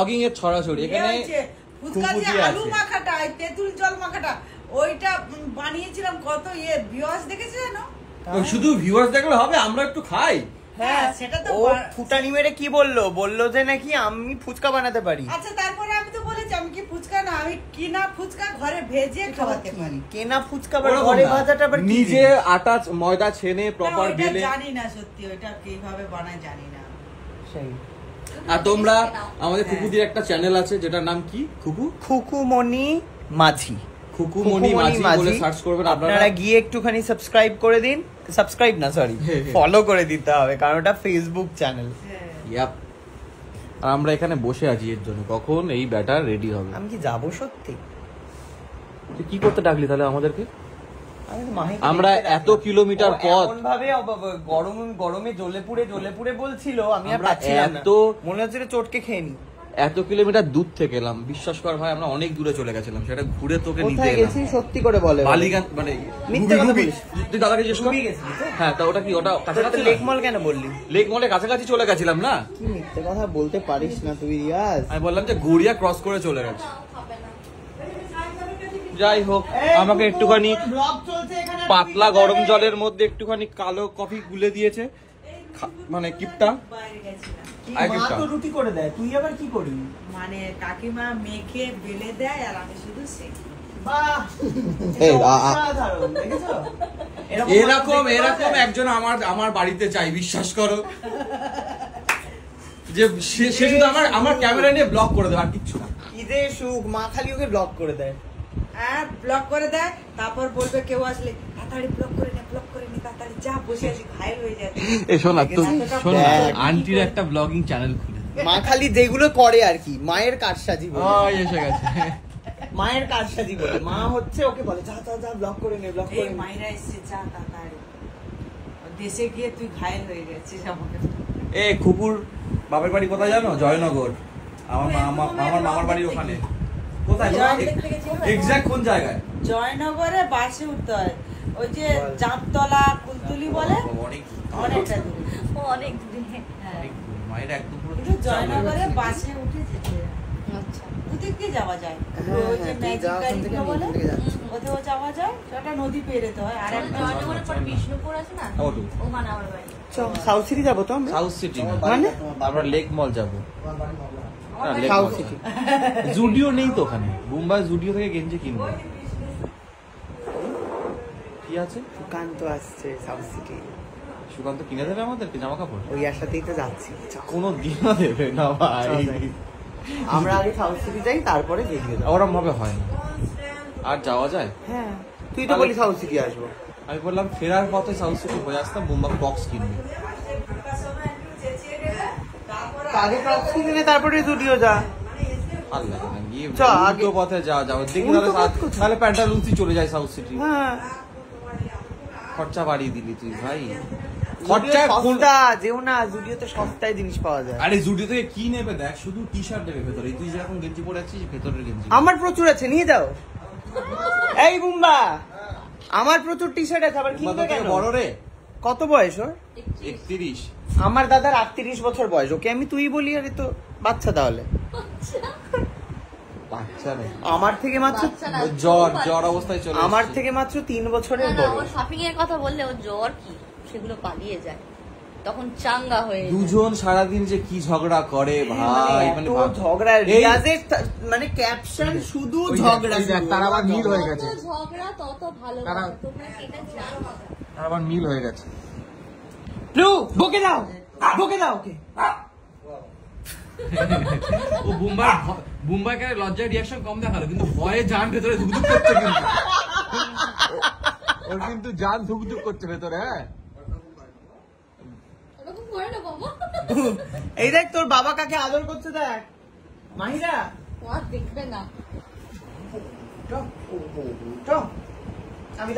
Blogging এর ছড়াছড়ি। এখানে ফুচকা দিয়ে আলু মাখাটা, তেঁতুল জল মাখাটা, ওইটা বানিয়েছিলাম কত ভিউয়ার্স দেখেছে জানো? শুধু ভিউয়ার্স দেখলে হবে, আমরা একটু খাই। হ্যাঁ সেটা তো ও ফুটানি মেরে কি বললো যে নাকি আমি ফুচকা বানাতে পারি। আচ্ছা তারপরে আমি তো বলেছি আমি কি ফুচকা না, আমি কিনা ফুচকা ঘরে ভেজে খাওয়াতে পারি। কেনা ফুচকা ঘরে ভাজাটা আবার নিজে আটা ময়দা ছেনে প্রপার বেলে জানি না, সত্যি ওইটা কিভাবে বানায় জানি না। সেই। আর তোমরা আমাদের খুকুদির একটা চ্যানেল আছে যেটার নাম কি? খুকুমণি মাঝি। খুকুমণি মাঝি বলে সার্চ করবেন আপনারা, গিয়ে একটুখানি সাবস্ক্রাইব করে দিন। সাবস্ক্রাইব না সরি, ফলো করে দিতে হবে, কারণ ওটা ফেসবুক চ্যানেল। ইয়াপ। আর আমরা এখানে বসে আছি এর জন্য, কখন এই ব্যাটার রেডি হবে। আমি কি যাবো সত্যি? তুই কি করতে ডাকলি তাহলে আমাদেরকে? আমরা এত কিলোমিটার পথ ভাবে গরমে জ্বলে পুড়ে বলছিল, আমি আর পাচ্ছিলাম না, মনে হচ্ছে চটকে খেয়ে নি। এত কিলোমিটার দূর থেকে এলাম, বিশ্বাস কর ভাই, আমরা অনেক দূরে চলে গেছিলাম, সেটা ঘুরে তোকে নিতে এলাম। সত্যি করে বলে বালিগঞ্জ মানে তুই দাদাকে জিজ্ঞেস কর। হ্যাঁ তা ওটা কি, ওটা কাছাকাছি? লেক মল কেন বললি? লেক মলে কাছাকাছি চলে গেছিলাম না। কি মিথ্যে কথা বলতে পারিস না তুই রিয়াজ। আমি বললাম যে গড়িয়া ক্রস করে চলে গেছে। যাই হোক, আমাকে একটুখানি পাতলা গরম জলের মধ্যে একটুখানি কালো কফি গুলে দিয়েছে, মানে কিপটা। রুটি করে দেয়, তুই আবার কি করবি? মানে কাকিমা মেখে বেলে দেয় আর আমি শুধু সেকি। এরকম একজন আমার বাড়িতে চাই, বিশ্বাস করো, যে সে শুধু আমার ক্যামেরা নিয়ে ব্লক করে দেয় আর কিচ্ছু না। ঈদে সুখ, মা খালি ওকে ব্লক করে দেয়। হ্যাঁ ব্লক করে দেয়, তারপর বলবে কেউ আসলে তাড়াতাড়ি ব্লক করে নে তাড়াতাড়ি যা, বসে আছি ঘায়ল হয়ে যায়। শোনা আন্টির একটা ব্লগিং চ্যানেল খুলে, মা খালি যেগুলো করে আর কি, মায়ের কারসাজি বলে এসে গেছে। মায়ের কারসাজি বলে, মা হচ্ছে ওকে বলে যা ব্লক করে নে। মায়েরা এসছে, যা তাড়াতাড়ি, দেশে গিয়ে তুই ঘায়ল হয়ে গেছিস আমাকে। খুকুর বাপের বাড়ি কোথায় জানো? জয়নগর। আমার মামার বাড়ি ওখানে। কোথায় এক্সাক্ট কোন জায়গায়? জয়নগরে বাসে উঠতে হয়, ওই যে জামতলা কুলতুলি বলে, অনেকটা দূরে, অনেক দূরে। মায়ের একদম পুরো জয়নগরে বাসে উঠে যেতে। আচ্ছা ওদিক দিয়ে যাওয়া যায়, ওই যে ম্যাজিক গাড়িগুলো বলে ওতেও যাওয়া যায়, ওটা নদী পেরোতে হয়। আর একটা জয়নগরের পর বিষ্ণুপুর আছে না, ও মানে আমার বাড়ি। সাউথ সিটি যাবো তো আমরা? সাউথ সিটি মানে আমরা লেক মল যাবো। জুডিও নেই তো ওখানে, মুম্বাই জুডিও থেকে গেঞ্জি কিনবো। কি আছে? সুকান্ত আসছে সাউথ সিটি। সুকান্ত কিনে দেবে আমাদেরকে জামা কাপড়? ওই আশাতেই তো যাচ্ছি। কোনো কিনে দেবে না ভাই, আমরা আগে সাউথ সিটি যাই, তারপরে বেরিয়ে যাবো। ওরম ভাবে হয় না, আর যাওয়া যায়? হ্যাঁ তুই তো বলি সাউথ সিটি আসবো, আমি বললাম ফেরার পথে সাউথ সিটি হয়ে আসতাম, মুম্বাই বক্স কিনবে। আগে বক্স কিনে তারপরে জুডিও যা। ভালো লাগে না, গিয়ে উল্টো পথে যাও দেখি, তাহলে প্যান্টালুন্সি চলে যায় সাউথ সিটি। হ্যাঁ খরচা বাড়িয়ে দিলি তুই ভাই। খরচা যেও না, জুডিওতে সস্তায় জিনিস পাওয়া যায়। আরে জুডিও থেকে কি নেবে দেখ, শুধু টি শার্ট নেবে ভেতরে, তুই যেরকম গেঞ্জি পরে আছিস ভেতরের গেঞ্জি আমার প্রচুর আছে, নিয়ে যাও। এই বুম্বা, আমার প্রচুর টি শার্ট আছে, আবার কিনবে কেন? বড় রে, কত বয়স ওর? 31। আমার দাদার 38 বছর বয়স, ওকে আমি তুই বলি, আরে তো বাচ্চা। তাহলে বাচ্চা নেই, আমার থেকে মাত্র জ্বর অবস্থায় চলে, আমার থেকে মাত্র 3 বছরের বড়। শপিং এর কথা বললে ও জ্বর কি সেগুলো পালিয়ে যায়, তখন চাঙ্গা হয়ে যায়। দুজন সারাদিন যে কি ঝগড়া করে ভাই, মানে ঝগড়া, রিয়াজের মানে ক্যাপশন শুধু ঝগড়া। তার আবার মিল হয়ে গেছে, ঝগড়া তত ভালো, তোমরা এটা জানো না। তার আবার মিল হয়ে গেছে। বকে দাও ওকে। ও বুম্বাইকে লজ্জার রিয়াকশন কম দেখালো, কিন্তু ভয়ে জান ভেতরে ধুকধুক করছে, কিন্তু ওর কিন্তু জান ধুকধুক করছে ভেতরে। হ্যাঁ এই দেখ তোর বাবা কাকে আদর করছে, দেখ মাহিরা দেখবে না। আমি